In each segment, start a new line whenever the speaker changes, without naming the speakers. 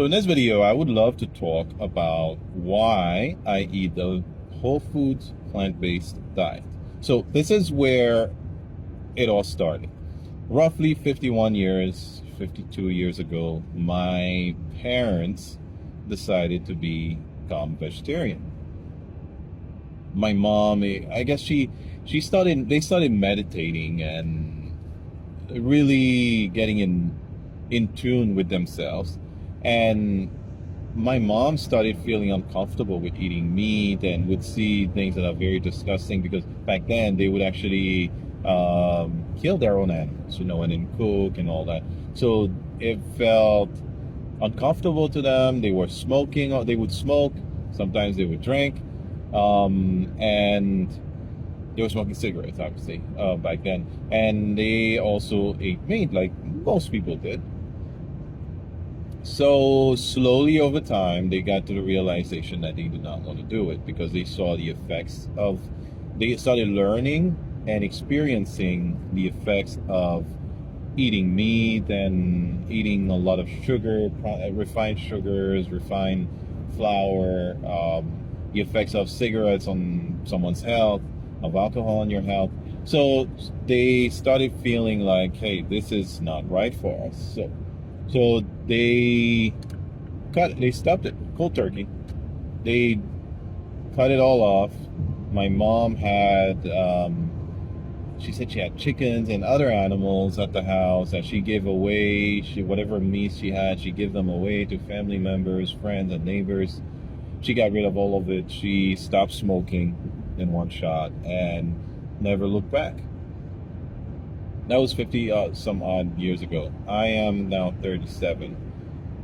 in this video, I would love to talk about why I eat the whole foods plant-based diet. So this is where it all started. Roughly 51 years, 52 years ago, my parents decided to become vegetarian. My mom, I guess they started meditating and really getting in tune with themselves. And my mom started feeling uncomfortable with eating meat and would see things that are very disgusting, because back then they would actually kill their own animals, and then cook and all that. So it felt uncomfortable to them. They were smoking, or they would smoke. Sometimes they would drink, and they were smoking cigarettes, obviously, back then. And they also ate meat, like most people did. So slowly over time, they got to the realization that they did not want to do it, because they saw the effects of, they started learning and experiencing the effects of eating meat and eating a lot of sugar, refined sugars, refined flour, the effects of cigarettes on someone's health, of alcohol on your health. So they started feeling like, hey, this is not right for us. So they stopped it cold turkey. They cut it all off. My mom had, she said she had chickens and other animals at the house that she gave away. Whatever meat she had, she gave them away to family members, friends, and neighbors. She got rid of all of it. She stopped smoking in one shot and never looked back. That was 50 some odd years ago. I am now 37.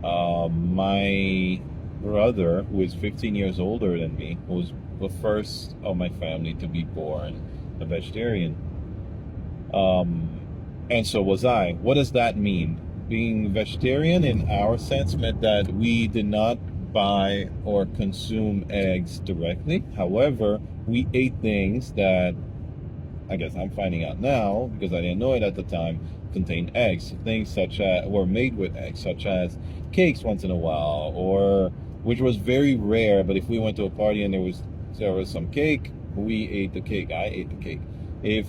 My brother, who is 15 years older than me, was the first of my family to be born a vegetarian. And so was I. What does that mean? Being vegetarian in our sense meant that we did not buy or consume eggs directly. However, we ate things that, I guess I'm finding out now, because I didn't know it at the time, contained eggs. Things such as were made with eggs, such as cakes once in a while, or which was very rare. But if we went to a party and there was some cake, we ate the cake. I ate the cake. If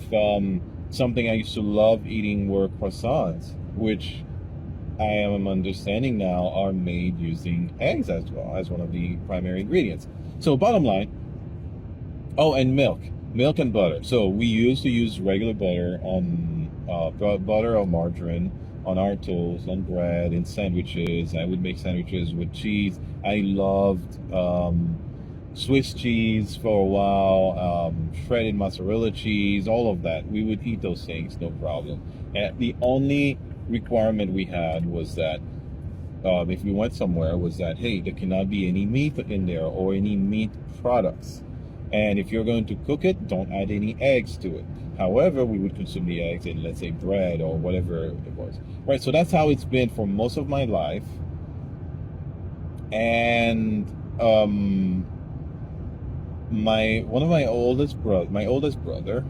something I used to love eating were croissants, which I am understanding now are made using eggs as well as one of the primary ingredients. So bottom line, oh, and milk and butter. So we used to use regular butter on butter or margarine on our toast, on bread, in sandwiches. I would make sandwiches with cheese. I loved Swiss cheese for a while, shredded mozzarella cheese, all of that. We would eat those things, no problem. And the only requirement we had was that if we went somewhere, was that, hey, there cannot be any meat in there or any meat products. And if you're going to cook it, don't add any eggs to it. However, we would consume the eggs in, let's say, bread or whatever it was. Right, so that's how it's been for most of my life. And my oldest brother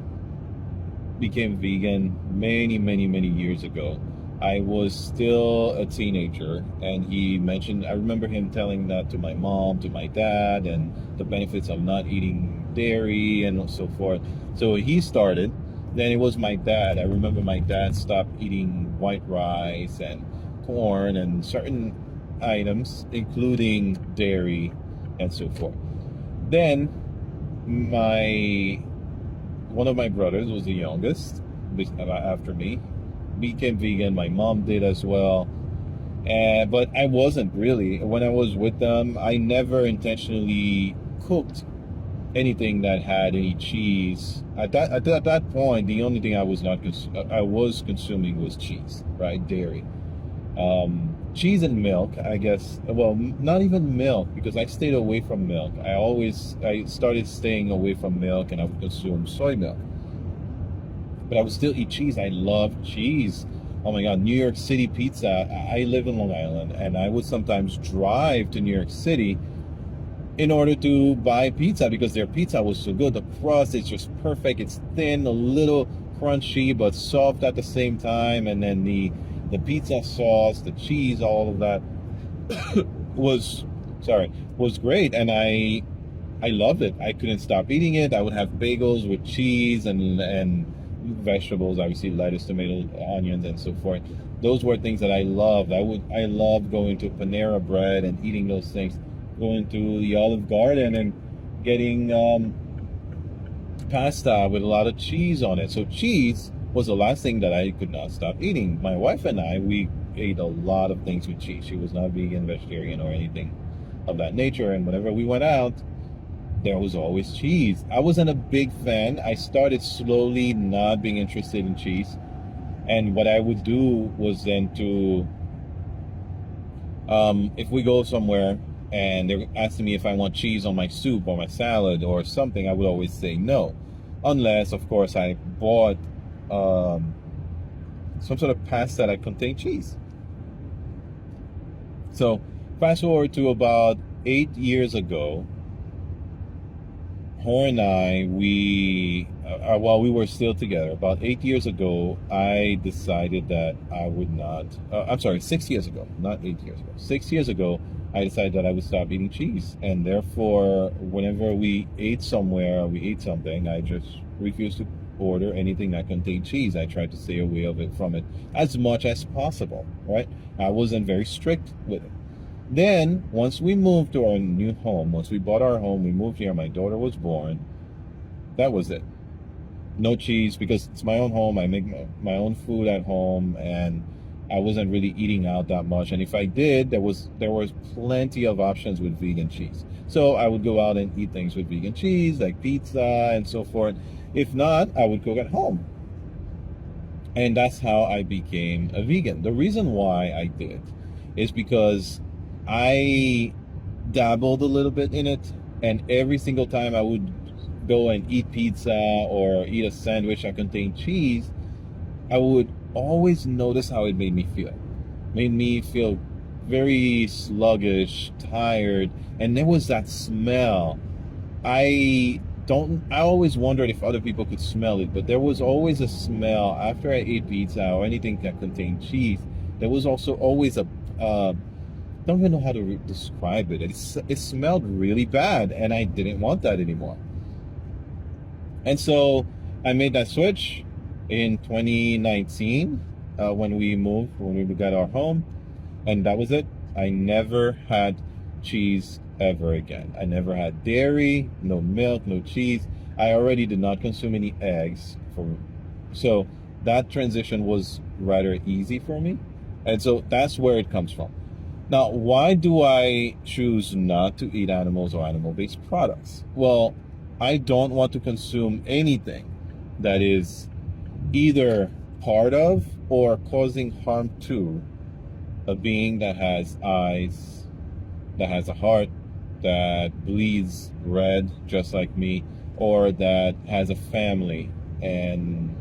became vegan many years ago. I was still a teenager, and he mentioned, I remember him telling that to my mom, to my dad, and the benefits of not eating dairy and so forth. So he started. Then it was my dad. I remember my dad stopped eating white rice and corn and certain items, including dairy and so forth. Then one of my brothers was the youngest after me, became vegan. My mom did as well. But I wasn't really. When I was with them, I never intentionally cooked anything that had any cheese. At that point, the only thing I was consuming was cheese, right? Dairy. Cheese and milk, I guess. Well, not even milk, because I stayed away from milk. I started staying away from milk, and I would consume soy milk. But I would still eat cheese. I love cheese. Oh my God, New York City pizza. I live in Long Island, and I would sometimes drive to New York City in order to buy pizza, because their pizza was so good. The crust is just perfect. It's thin, a little crunchy, but soft at the same time. And then the pizza sauce, the cheese, all of that. was, sorry, was great, and I loved it. I couldn't stop eating it. I would have bagels with cheese and vegetables, obviously lettuce, tomato, onions, and so forth. Those were things that I loved. I loved going to Panera Bread and eating those things, going to the Olive Garden and getting pasta with a lot of cheese on it. So cheese was the last thing that I could not stop eating. My wife and I, we ate a lot of things with cheese. She was not vegan, vegetarian, or anything of that nature. And whenever we went out, there was always cheese. I wasn't a big fan. I started slowly not being interested in cheese. And what I would do was then to, if we go somewhere and they're asking me if I want cheese on my soup or my salad or something, I would always say no. Unless, of course, I bought some sort of pasta that contained cheese. So, fast forward to about 8 years ago, her and I, while we were still together, about 8 years ago, I decided that I would not, I'm sorry, 6 years ago, not 8 years ago. 6 years ago, I decided that I would stop eating cheese. And therefore, whenever we ate somewhere, or we ate something, I just refused to order anything that contained cheese. I tried to stay away from it as much as possible, right? I wasn't very strict with it. Then, once we moved to our new home, once we bought our home, we moved here, my daughter was born, that was it. No cheese, because it's my own home. I make my own food at home, and I wasn't really eating out that much. And if I did, there was plenty of options with vegan cheese. So I would go out and eat things with vegan cheese, like pizza and so forth. If not, I would cook at home. And that's how I became a vegan. The reason why I did is because I dabbled a little bit in it, and every single time I would go and eat pizza or eat a sandwich that contained cheese, I would always notice how it made me feel. It made me feel very sluggish, tired, and there was that smell. I always wondered if other people could smell it, but there was always a smell after I ate pizza or anything that contained cheese. There was also always a don't even know how to describe it. It smelled really bad, and I didn't want that anymore. And so I made that switch in 2019 when we got our home, and that was it. I never had cheese ever again. I never had dairy, no milk, no cheese. I already did not consume any eggs, so that transition was rather easy for me, and so that's where it comes from. Now, why do I choose not to eat animals or animal-based products? Well, I don't want to consume anything that is either part of or causing harm to a being that has eyes, that has a heart, that bleeds red just like me, or that has a family and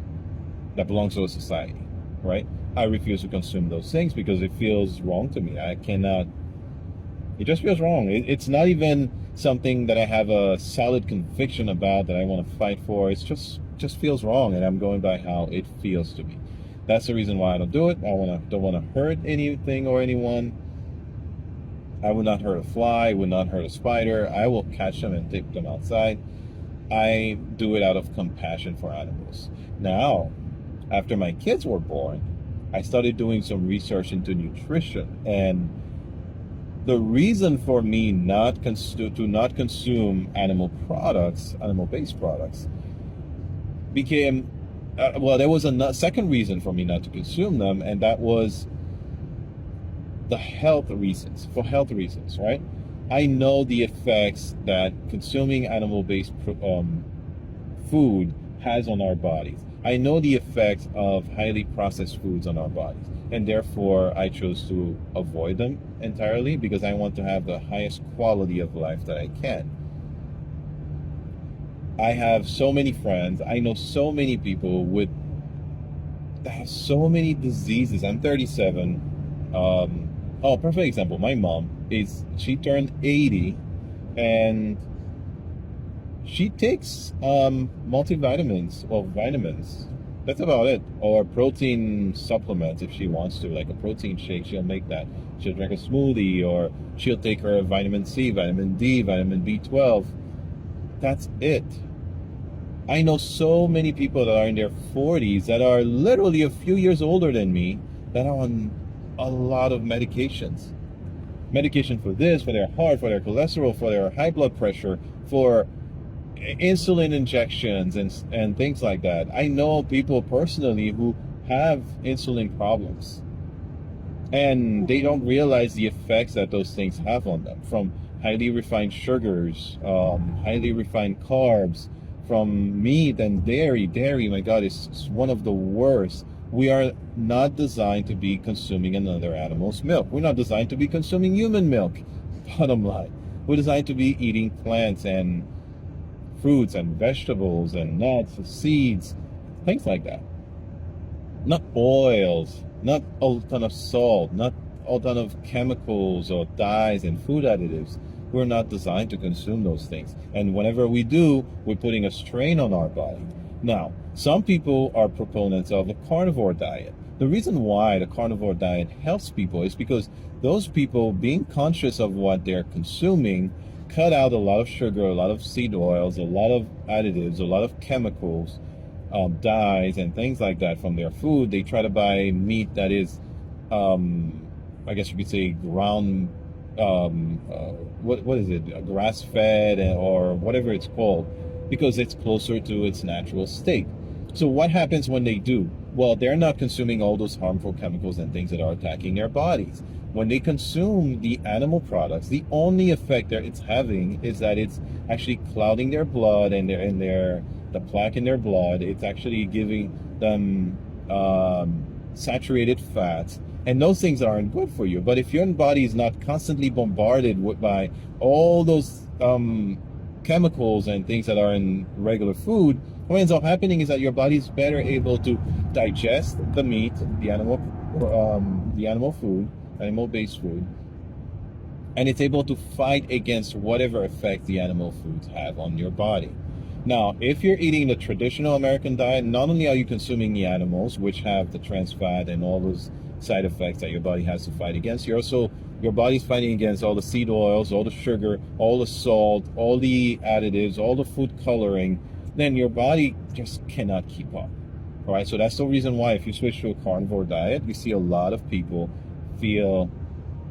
that belongs to a society, right? I refuse to consume those things because it feels wrong to me. I cannot, it just feels wrong. It's not even something that I have a solid conviction about that I want to fight for. It's just feels wrong, and I'm going by how it feels to me. That's the reason why I don't do it. Don't want to hurt anything or anyone. I would not hurt a fly, I would not hurt a spider. I will catch them and take them outside. I do it out of compassion for animals. Now, after my kids were born, I started doing some research into nutrition, and the reason for me to not consume animal-based products, became there was a second reason for me not to consume them, and that was for health reasons, right? I know the effects that consuming animal-based food has on our bodies. I know the effects of highly processed foods on our bodies, and therefore I chose to avoid them entirely because I want to have the highest quality of life that I can. I have so many friends, I know so many people that have so many diseases. I'm 37. Perfect example. My mom she turned 80, and she takes multivitamins or vitamins That's about it. Or protein supplements if she wants to, like a protein shake, she'll make that. She'll drink a smoothie, or she'll take her vitamin C, vitamin D, vitamin B12. That's it. I know so many people that are in their 40s that are literally a few years older than me that are on a lot of medications. Medication for this, for their heart, for their cholesterol, for their high blood pressure, for insulin injections and things like that. I know people personally who have insulin problems, and they don't realize the effects that those things have on them, from highly refined sugars, highly refined carbs, from meat and dairy. Dairy, my God, is one of the worst. We are not designed to be consuming another animal's milk. We're not designed to be consuming human milk. Bottom line, we're designed to be eating plants and fruits and vegetables and nuts and seeds, things like that. Not oils, not a ton of salt, not a ton of chemicals or dyes and food additives. We're not designed to consume those things. And whenever we do, we're putting a strain on our body. Now, some people are proponents of a carnivore diet. The reason why the carnivore diet helps people is because those people, being conscious of what they're consuming, cut out a lot of sugar, a lot of seed oils, a lot of additives, a lot of chemicals, dyes and things like that from their food. They try to buy meat that is, I guess you could say, ground, what is it, grass fed or whatever it's called, because it's closer to its natural state. So what happens when they do? Well, they're not consuming all those harmful chemicals and things that are attacking their bodies. When they consume the animal products, the only effect that it's having is that it's actually clouding their blood and the plaque in their blood. It's actually giving them saturated fats, and those things aren't good for you. But if your body is not constantly bombarded by all those chemicals and things that are in regular food, what ends up happening is that your body is better able to digest the meat, the animal food, animal-based food, and it's able to fight against whatever effect the animal foods have on your body. Now, if you're eating the traditional American diet, not only are you consuming the animals, which have the trans fat and all those side effects that your body has to fight against, your body's fighting against all the seed oils, all the sugar, all the salt, all the additives, all the food coloring. Then your body just cannot keep up. All right, so that's the reason why if you switch to a carnivore diet, we see a lot of people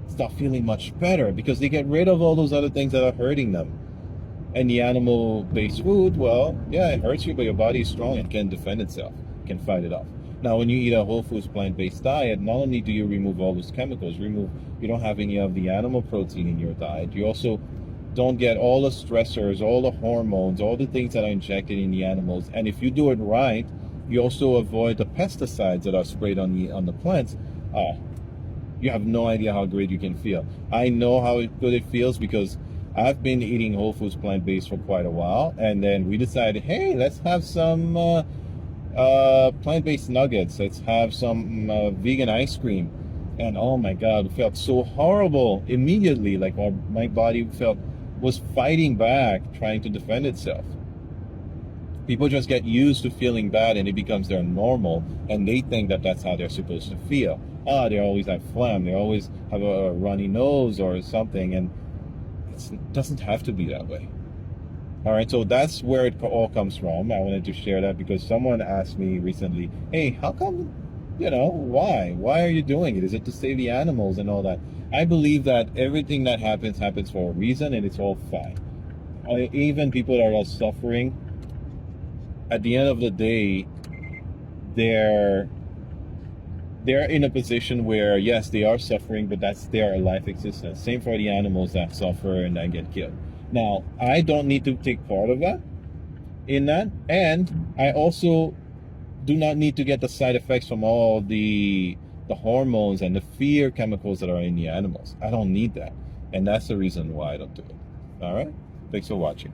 start feeling much better because they get rid of all those other things that are hurting them. And the animal-based food, well, yeah, it hurts you, but your body is strong and can defend itself, can fight it off. Now, when you eat a whole foods plant-based diet, not only do you remove all those chemicals, you don't have any of the animal protein in your diet. You also don't get all the stressors, all the hormones, all the things that are injected in the animals. And if you do it right, you also avoid the pesticides that are sprayed on the plants. You have no idea how great you can feel. I know how good it feels because I've been eating whole foods plant-based for quite a while, and then we decided, hey, let's have some plant-based nuggets. Let's have some vegan ice cream. And oh my God, it felt so horrible immediately. Like my body was fighting back, trying to defend itself. People just get used to feeling bad and it becomes their normal, and they think that that's how they're supposed to feel. They always have phlegm, they always have a runny nose or something, and it doesn't have to be that way. All right, so that's where it all comes from. I wanted to share that because someone asked me recently, hey, how come, why? Why are you doing it? Is it to save the animals and all that? I believe that everything that happens for a reason, and it's all fine. Even people that are suffering, at the end of the day, they're in a position where, yes, they are suffering, but that's their life existence. Same for the animals that suffer and that get killed. Now, I don't need to take part of that, and I also do not need to get the side effects from all the hormones and the fear chemicals that are in the animals. I don't need that, and that's the reason why I don't do it. All right? Thanks for watching.